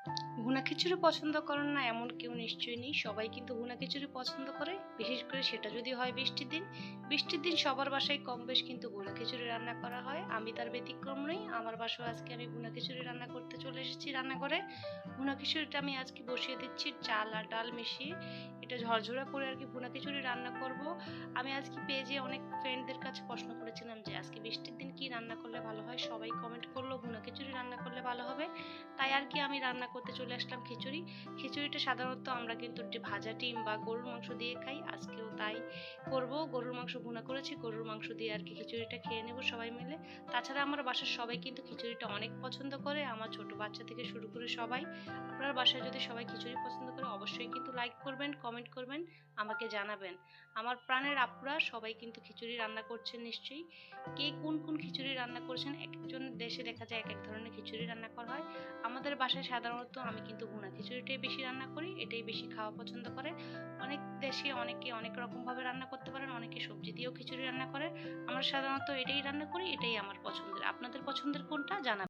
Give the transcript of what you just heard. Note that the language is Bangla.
ভুনা খিচুড়ি পছন্দ করেন না এমন কেউ নিশ্চয়ই নেই। সবাই কিন্তু ভুনা খিচুড়ি পছন্দ করে। বিশেষ করে সেটা যদি হয় বৃষ্টির দিন। বৃষ্টির দিন সবার বাসায় কমবেশ কিন্তু ভুনা খিচুড়ি রান্না করা হয়। আমি তার ব্যতিক্রম নই। আমার বাসায়ও আজকে আমি ভুনা খিচুড়ি রান্না করতে চলে এসেছি রান্নাঘরে। ভুনা খিচুড়িটা আমি আজকে বসিয়ে দিচ্ছি চাল আর ডাল মিশিয়ে। এটা ঝরঝরা করে আরকি ভুনা খিচুড়ি রান্না করব। আমি আজকে পেজে অনেক ফ্রেন্ডদের কাছে প্রশ্ন করেছিলাম যে আজকে বৃষ্টির দিন কি রান্না করলে ভালো হয়? সবাই কমেন্ট করলো ভুনা খিচুড়ি রান্না করলে ভালো হবে। তাই আর কি আমি রান্না করতে চলে আসলাম খিচুড়ি। খিচুড়িটা সাধারণত আমরা কিন্তু ভাজা ডিম বা গরুর মাংস দিয়ে খাই। আজকেও তাই করব। গরুর মাংস ভুনা করেছি। গরুর মাংস দিয়ে আর কি খিচুড়িটা খেয়ে নেব সবাই মিলে। তাছাড়া আমার বাসার সবাই কিন্তু খিচুড়িটা অনেক পছন্দ করে। আমার ছোট বাচ্চা থেকে শুরু করে সবাই। আপনার বাসায় যদি সবাই খিচুড়ি পছন্দ করে অবশ্যই কিন্তু লাইক করবেন, কমেন্ট করবেন, আমাকে জানাবেন। আমার প্রাণের আপুরা সবাই কিন্তু খিচুড়ি রান্না করছেন নিশ্চয়ই। কে কোন খিচুড়ি রান্না করেছেন? একেকজনের দেশে দেখা যায় একেক ধরনের খিচুড়ি রান্না করা হয়। আমাদের বাসায় সাধারণত আমি কিন্তু ভুনা খিচুড়িটাই বেশি রান্না করি। এটাই বেশি খাওয়া পছন্দ করে। অনেক দেশে অনেকে অনেক রকমভাবে রান্না করতে পারেন। অনেকে সবজি দিয়েও খিচুড়ি রান্না করে। আমরা সাধারণত এটাই রান্না করি। এটাই আমার পছন্দের। আপনাদের পছন্দের কোনটা জানাবেন।